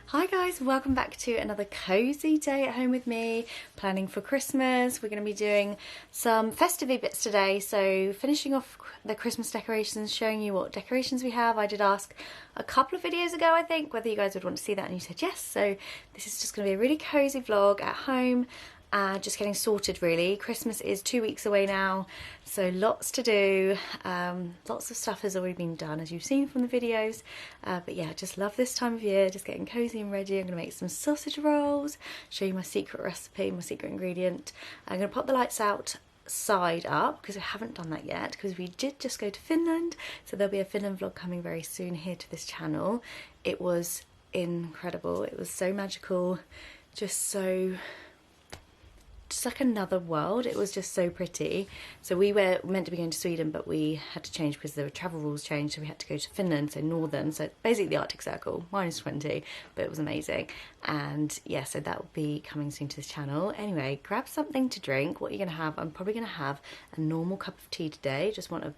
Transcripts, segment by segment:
Hi guys, welcome back to another cozy day at home with me, planning for Christmas. We're going to be doing some festive bits today, so finishing off the Christmas decorations, showing you what decorations we have. I did ask a couple of videos ago, I think, whether you guys would want to see that, and you said yes, so this is just going to be a really cozy vlog at home. Just getting sorted really. Christmas is 2 weeks away now, so lots to do. Lots of stuff has already been done, as you've seen from the videos, but yeah, just love this time of year, just getting cozy and ready. I'm going to make some sausage rolls, show you my secret recipe, my secret ingredient. I'm going to pop the lights out side up because I haven't done that yet, because we did just go to Finland, so there'll be a Finland vlog coming very soon here to this channel. It was incredible, it was so magical, just like another world. It was just so pretty. So we were meant to be going to Sweden, but we had to change because the travel rules changed, so we had to go to Finland, so northern, so basically the Arctic Circle, -20, but it was amazing. And yeah, so that will be coming soon to this channel. Anyway, grab something to drink. What are you gonna have? I'm probably gonna have a normal cup of tea today. Just want a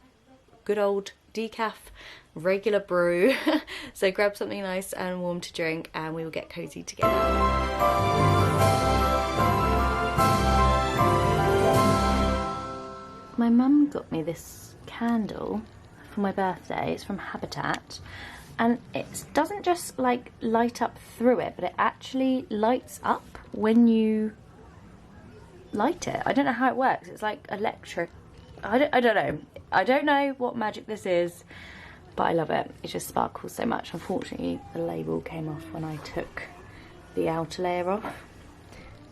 good old decaf regular brew. So grab something nice and warm to drink, and we will get cozy together. My mum got me this candle for my birthday. It's from Habitat, and it doesn't just like light up through it, but it actually lights up when you light it. I don't know how it works. It's like electric. I don't know. I don't know what magic this is, but I love it. It just sparkles so much. Unfortunately, the label came off when I took the outer layer off.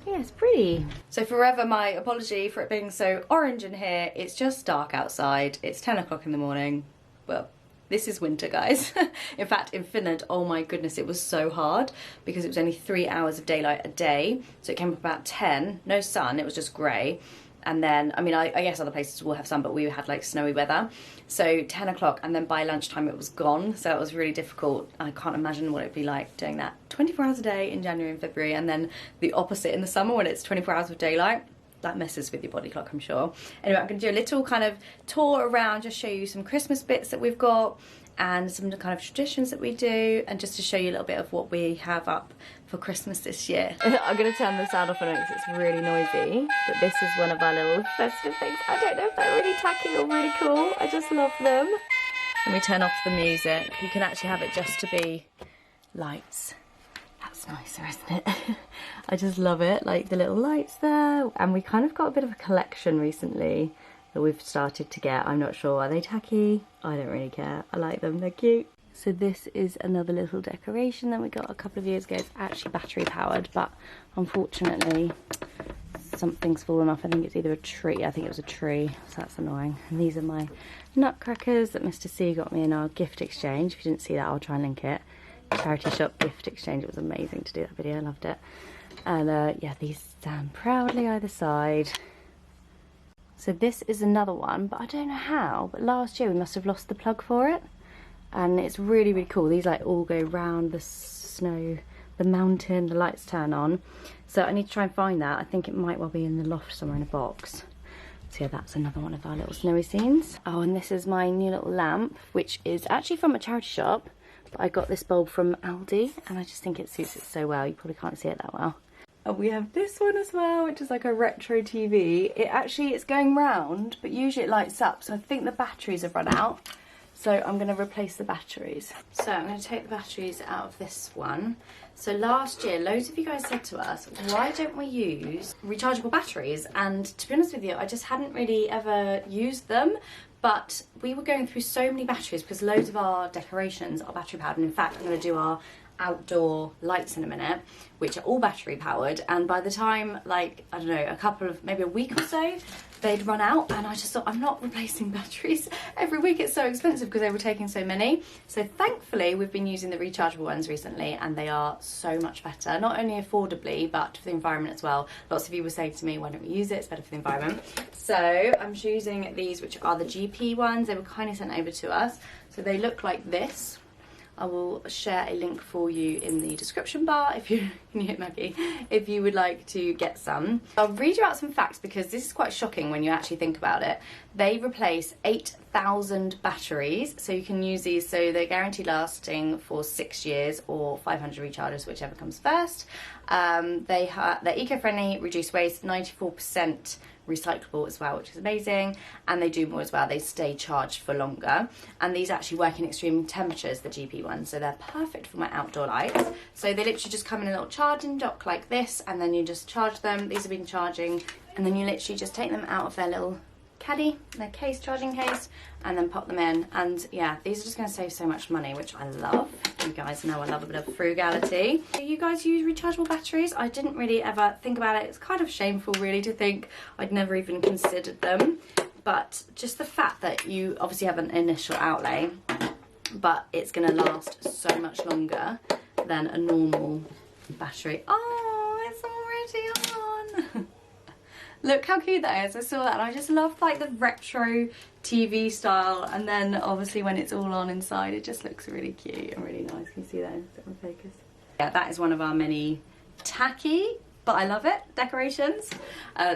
Yeah, it's pretty. So forever my apology for it being so orange in here. It's just dark outside. It's 10 o'clock in the morning. Well, this is winter, guys. In fact, in Finland, oh my goodness, it was so hard because it was only 3 hours of daylight a day. So it came up about 10, no sun, it was just grey. And then, I mean, I guess other places will have sun, but we had like snowy weather. So 10 o'clock, and then by lunchtime it was gone. So it was really difficult. I can't imagine what it'd be like doing that 24 hours a day in January and February, and then the opposite in the summer when it's 24 hours of daylight. That messes with your body clock, I'm sure. Anyway, I'm gonna do a little kind of tour around, just show you some Christmas bits that we've got, and some kind of traditions that we do, and just to show you a little bit of what we have up for Christmas this year. I'm going to turn the sound off on it because it's really noisy, but this is one of our little festive things. I don't know if they're really tacky or really cool. I just love them. Let me turn off the music. You can actually have it just to be lights. That's nicer, isn't it? I just love it, like the little lights there. And we kind of got a bit of a collection recently that we've started to get. I'm not sure, are they tacky? I don't really care. I like them, they're cute. So this is another little decoration that we got a couple of years ago. It's actually battery powered, but unfortunately something's fallen off. I think it's either a tree. I think it was a tree, so that's annoying. And these are my nutcrackers that Mr. C got me in our gift exchange. If you didn't see that, I'll try and link it. Charity shop gift exchange. It was amazing to do that video. I loved it. And yeah, these stand proudly either side. So this is another one, but I don't know how, but last year we must have lost the plug for it. And it's really, really cool. These like all go round the snow, the mountain, the lights turn on. So I need to try and find that. I think it might well be in the loft somewhere in a box. So yeah, that's another one of our little snowy scenes. Oh, and this is my new little lamp, which is actually from a charity shop. But I got this bulb from Aldi, and I just think it suits it so well. You probably can't see it that well. And we have this one as well, which is like a retro TV. It's going round, but usually it lights up. So I think the batteries have run out. So I'm going to replace the batteries. So I'm going to take the batteries out of this one. So last year, loads of you guys said to us, why don't we use rechargeable batteries? And to be honest with you, I just hadn't really ever used them. But we were going through so many batteries because loads of our decorations are battery powered. And in fact, I'm going to do our outdoor lights in a minute, which are all battery powered, and by the time, like, I don't know, maybe a week or so, they'd run out, and I just thought, I'm not replacing batteries every week. It's so expensive because they were taking so many. So thankfully we've been using the rechargeable ones recently, and they are so much better, not only affordably but for the environment as well. Lots of you were saying to me, why don't we use it, it's better for the environment. So I'm choosing these, which are the GP ones. They were kindly sent over to us, so they look like this. I will share a link for you in the description bar if you can you hit Maggie, if you would like to get some. I'll read you out some facts because this is quite shocking when you actually think about it. They replace 8,000 batteries, so you can use these, so they're guaranteed lasting for 6 years or 500 recharges, whichever comes first. They're eco-friendly, reduce waste, 94% recyclable as well, which is amazing, and they do more as well. They stay charged for longer, and these actually work in extreme temperatures, the GP ones, so they're perfect for my outdoor lights. So they literally just come in a little charging dock like this, and then you just charge them. These have been charging, and then you literally just take them out of their little caddy, their case, charging case, and then pop them in. And yeah, these are just going to save so much money, which I love. You guys know I love a bit of frugality. Do you guys use rechargeable batteries? I didn't really ever think about it. It's kind of shameful really to think I'd never even considered them, but just the fact that you obviously have an initial outlay, but it's going to last so much longer than a normal battery. Oh, it's already on. Look how cute that is. I saw that and I just love like the retro TV style, and then obviously when it's all on inside it just looks really cute and really nice. Can you see that in focus? Yeah, that is one of our many tacky, but I love it, decorations.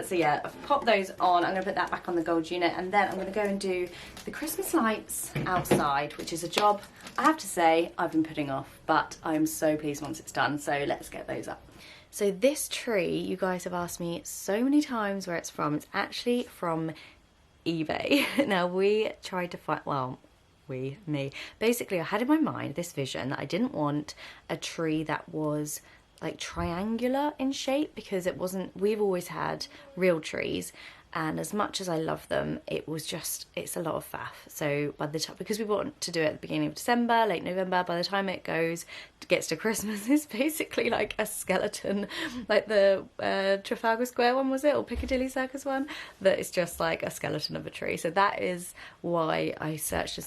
So yeah, I've popped those on. I'm going to put that back on the gold unit, and then I'm going to go and do the Christmas lights outside, which is a job I have to say I've been putting off, but I'm so pleased once it's done. So let's get those up. So this tree, you guys have asked me so many times where it's from. It's actually from eBay. Now we tried to find, well, me. Basically I had in my mind this vision that I didn't want a tree that was like triangular in shape, because it wasn't, we've always had real trees, and as much as I love them, it was just, it's a lot of faff. So by the time, because we want to do it at the beginning of December, late November, by the time it gets to Christmas, it's basically like a skeleton, like the Trafalgar Square one, was it, or Piccadilly Circus one, that is just like a skeleton of a tree. So that is why I searched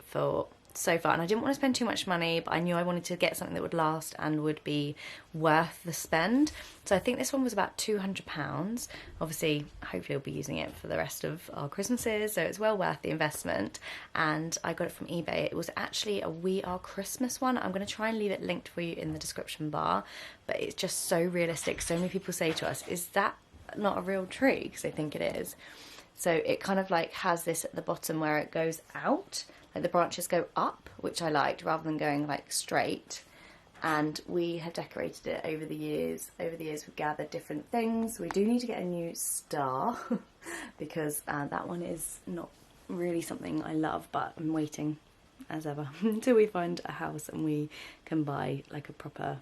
for so far, and I didn't want to spend too much money, but I knew I wanted to get something that would last and would be worth the spend. So I think this one was about £200. Obviously, hopefully I'll be using it for the rest of our Christmases, so it's well worth the investment. And I got it from eBay. It was actually a We Are Christmas one. I'm going to try and leave it linked for you in the description bar, but it's just so realistic. So many people say to us, is that not a real tree? Because they think it is. So it kind of like has this at the bottom where it goes out, like the branches go up, which I liked, rather than going like straight. And we have decorated it over the years. Over the years we've gathered different things. We do need to get a new star because that one is not really something I love, but I'm waiting as ever until we find a house and we can buy like a proper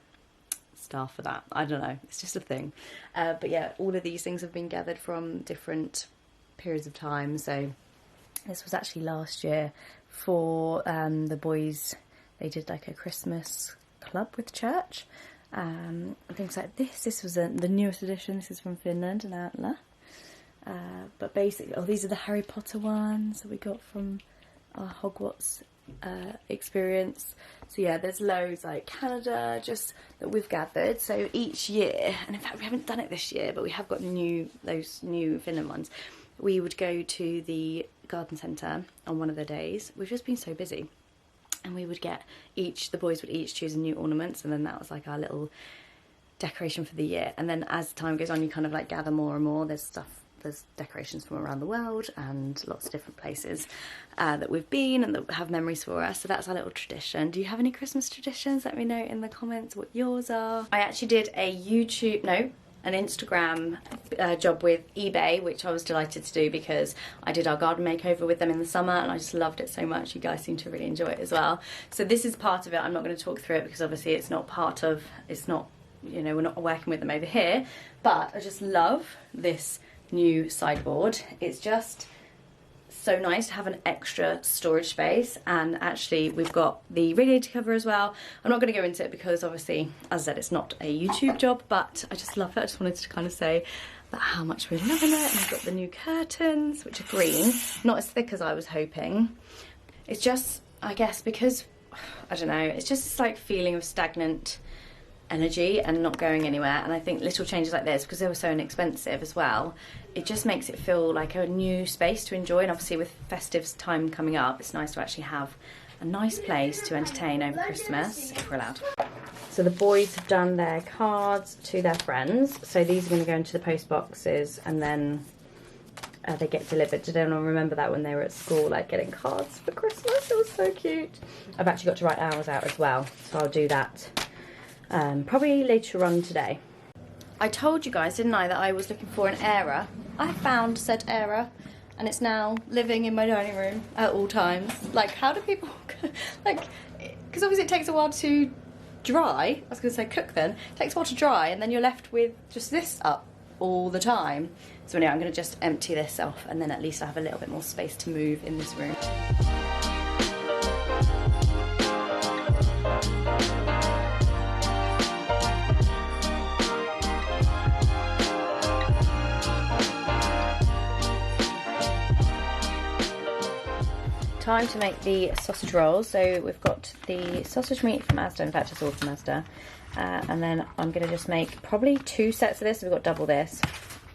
star for that. I don't know, it's just a thing. But yeah, all of these things have been gathered from different periods of time. So this was actually last year for the boys. They did like a Christmas club with church and things like this. This was the newest edition. This is from Finland, an antler. But basically, oh, these are the Harry Potter ones that we got from our Hogwarts experience. So yeah, there's loads like Canada just that we've gathered. So each year, and in fact we haven't done it this year, but we have got those new Finland ones. We would go to the garden centre on one of the days. We've just been so busy, and we would get the boys would each choose a new ornaments, and then that was like our little decoration for the year. And then as time goes on, you kind of like gather more and more. There's decorations from around the world and lots of different places that we've been and that have memories for us. So that's our little tradition. Do you have any Christmas traditions? Let me know in the comments what yours are. I actually did an Instagram job with eBay, which I was delighted to do because I did our garden makeover with them in the summer and I just loved it so much. You guys seem to really enjoy it as well. So this is part of it. I'm not going to talk through it because obviously it's not, you know, we're not working with them over here, but I just love this new sideboard. It's just so nice to have an extra storage space, and actually we've got the radiator cover as well. I'm not going to go into it because obviously, as I said, it's not a YouTube job, but I just love it. I just wanted to kind of say about how much we're loving it. And we've got the new curtains, which are green, not as thick as I was hoping. It's just, I guess, because, I don't know, it's just this like feeling of stagnant energy and not going anywhere. And I think little changes like this, because they were so inexpensive as well, it just makes it feel like a new space to enjoy. And obviously with festive time coming up, it's nice to actually have a nice place to entertain over Christmas, if we're allowed. So the boys have done their cards to their friends, so these are going to go into the post boxes, and then they get delivered. Did anyone remember that when they were at school, like getting cards for Christmas? It was so cute. I've actually got to write ours out as well, so I'll do that probably later on today. I told you guys, didn't I, that I was looking for an error. I found said error, and it's now living in my dining room at all times. Like, how do people, like, because obviously it takes a while to dry. I was going to say cook then. It takes a while to dry, and then you're left with just this up all the time. So anyway, I'm going to just empty this off, and then at least I have a little bit more space to move in this room. Time to make the sausage rolls. So we've got the sausage meat from Asda, in fact it's all from Asda, and then I'm going to just make probably 2 sets of this. So we've got double this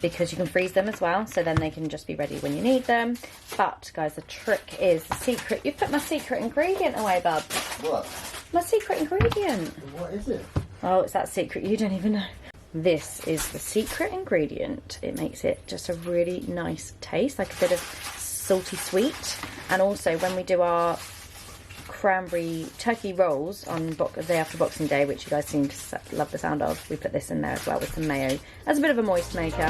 because you can freeze them as well, so then they can just be ready when you need them. But guys, the trick is the secret. You've put my secret ingredient away, bub. What? My secret ingredient. What is it? Oh, it's that secret you don't even know. This is the secret ingredient. It makes it just a really nice taste, like a bit of salty sweet. And also when we do our cranberry turkey rolls on the day after Boxing Day, which you guys seem to love the sound of, we put this in there as well with some mayo as a bit of a moist maker.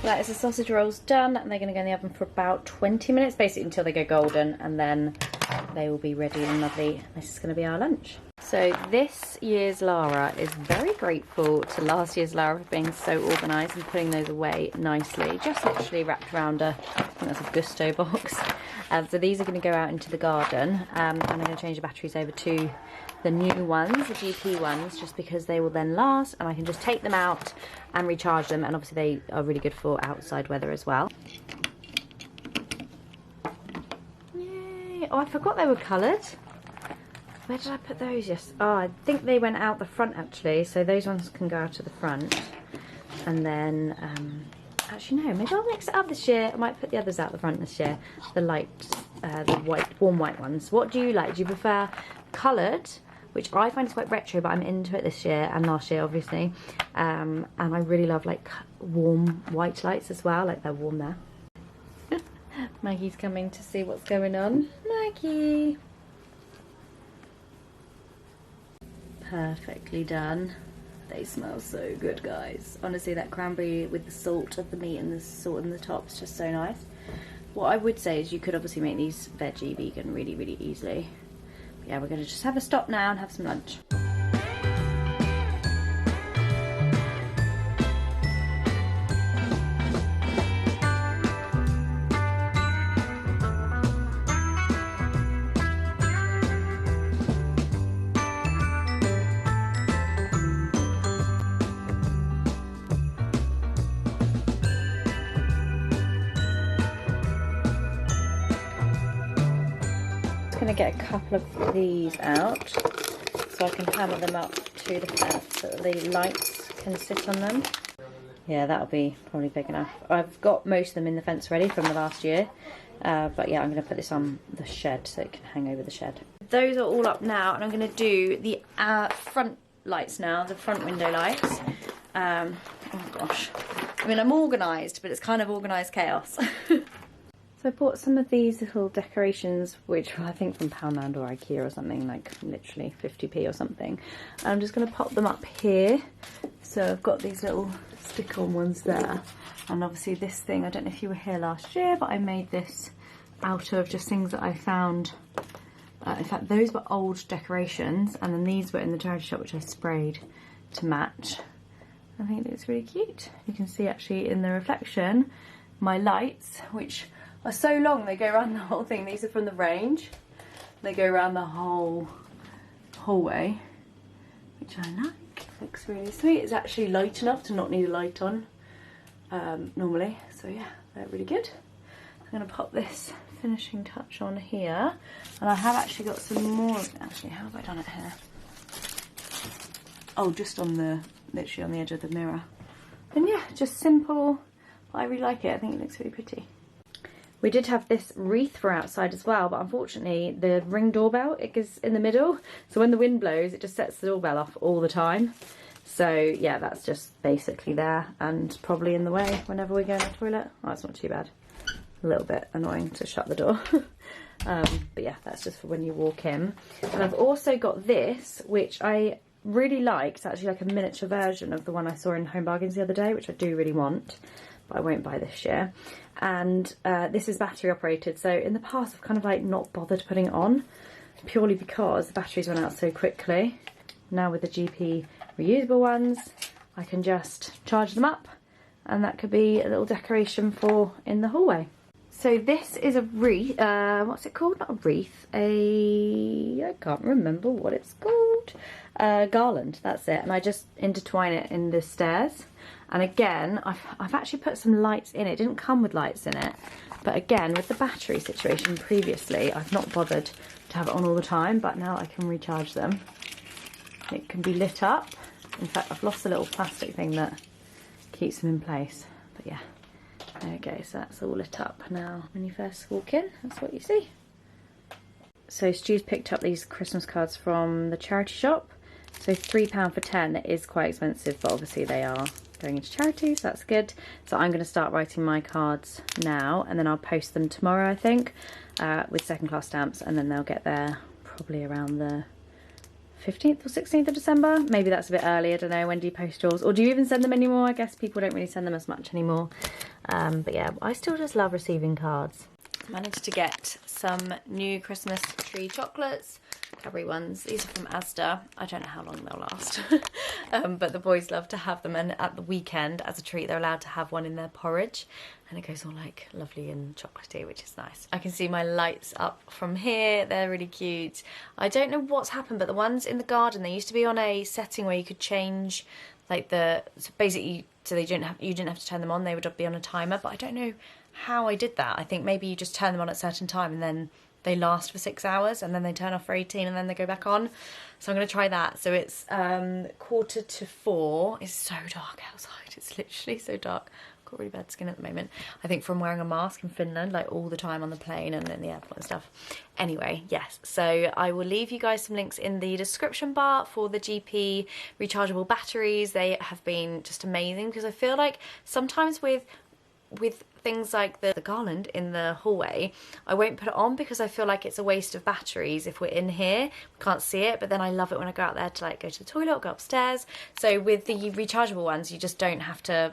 That is the sausage rolls done, and they're going to go in the oven for about 20 minutes, basically until they go golden, and then they will be ready and lovely. This is going to be our lunch. So this year's Lara is very grateful to last year's Lara for being so organised and putting those away nicely. Just literally wrapped around a, I think that's a Gusto box. So these are going to go out into the garden, and I'm going to change the batteries over to the new ones, the GP ones, just because they will then last, and I can just take them out and recharge them, and obviously they are really good for outside weather as well. Yay! Oh, I forgot they were coloured. Where did I put those? Yes. Oh, I think they went out the front actually, so those ones can go out to the front. And then, actually no, maybe I'll mix it up this year. I might put the others out the front this year. The light, the white, warm white ones. What do you like? Do you prefer coloured, which I find is quite retro, but I'm into it this year and last year obviously. And I really love like warm white lights as well, like they're warm there. Maggie's coming to see what's going on. Maggie! Perfectly done. They smell so good, guys. Honestly, that cranberry with the salt of the meat and the salt in the top is just so nice. What I would say is you could obviously make these veggie vegan really, really easily. But yeah, we're going to just have a stop now and have some lunch. going to get a couple of these out so I can hammer them up to the fence so that the lights can sit on them. Yeah, that'll be probably big enough. I've got most of them in the fence ready from the last year. But yeah, I'm going to put this on the shed so it can hang over the shed. Those are all up now, and I'm going to do the front lights now, the front window lights. Oh gosh. I mean, I'm organised, but it's kind of organised chaos. So I bought some of these little decorations, which were I think from Poundland or Ikea or something, like literally 50p or something. I'm just going to pop them up here. So I've got these little stick-on ones there. And obviously this thing, I don't know if you were here last year, but I made this out of just things that I found. In fact, those were old decorations, and then these were in the charity shop, which I sprayed to match. I think it looks really cute. You can see actually in the reflection, my lights, which are so long, they go around the whole thing. These are from the range. They go around the whole hallway, which I like. Looks really sweet. It's actually light enough to not need a light on normally. So yeah, they're really good. I'm gonna pop this finishing touch on here. And I have actually got some more. Actually, how have I done it here? Oh, just on the, literally on the edge of the mirror. And yeah, just simple, but I really like it. I think it looks really pretty. We did have this wreath for outside as well, but unfortunately the Ring doorbell, it goes in the middle. So when the wind blows, it just sets the doorbell off all the time. So yeah, that's just basically there and probably in the way whenever we go in the toilet. Oh, it's not too bad. A little bit annoying to shut the door. But yeah, that's just for when you walk in. And I've also got this, which I really like. It's actually like a miniature version of the one I saw in Home Bargains the other day, which I do really want, but I won't buy this year. And this is battery operated, so in the past I've kind of like not bothered putting it on purely because the batteries run out so quickly. Now with the GP reusable ones, I can just charge them up, and that could be a little decoration for in the hallway. So this is a wreath, what's it called? Not a wreath, I can't remember what it's called. Garland, that's it. And I just intertwine it in the stairs. And again, I've actually put some lights in it. It didn't come with lights in it. But again, with the battery situation previously, I've not bothered to have it on all the time, but now I can recharge them. It can be lit up. In fact, I've lost a little plastic thing that keeps them in place. But yeah, there we go. So that's all lit up now. When you first walk in, that's what you see. So Stu's picked up these Christmas cards from the charity shop. So £3 for 10, it is quite expensive, but obviously they are going into charity, so that's good. So I'm going to start writing my cards now, and then I'll post them tomorrow, I think, with second class stamps, and then they'll get there probably around the 15th or 16th of December. Maybe that's a bit early, I don't know. When do you post yours? Or do you even send them anymore? I guess people don't really send them as much anymore. But yeah, I still just love receiving cards. Managed to get some new Christmas tree chocolates. Cadbury ones. These are from Asda. I don't know how long they'll last. But the boys love to have them, and at the weekend as a treat they're allowed to have one in their porridge, and it goes all like lovely and chocolatey, which is nice. I can see my lights up from here. They're really cute. I don't know what's happened, but the ones in the garden, they used to be on a setting where you could change like so basically so you didn't have to turn them on. They would be on a timer, but I don't know how I did that. I think maybe you just turn them on at a certain time and then they last for 6 hours, and then they turn off for 18 and then they go back on. So I'm going to try that. So it's 3:45. It's so dark outside. It's literally so dark. I've got really bad skin at the moment. I think from wearing a mask in Finland, like all the time on the plane and in the airport and stuff. Anyway, yes. So I will leave you guys some links in the description bar for the GP rechargeable batteries. They have been just amazing, because I feel like sometimes with things like the garland in the hallway, I won't put it on because I feel like it's a waste of batteries if we're in here. We can't see it, but then I love it when I go out there to like go to the toilet or go upstairs. So with the rechargeable ones, you just don't have to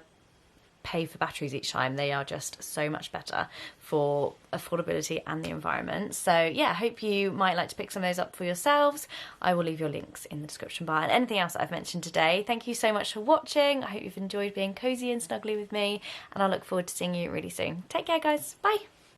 pay for batteries each time. They are just so much better for affordability and the environment. So yeah, I hope you might like to pick some of those up for yourselves. I will leave your links in the description bar, and anything else that I've mentioned today. Thank you so much for watching. I hope you've enjoyed being cozy and snuggly with me, and I look forward to seeing you really soon. Take care guys, bye.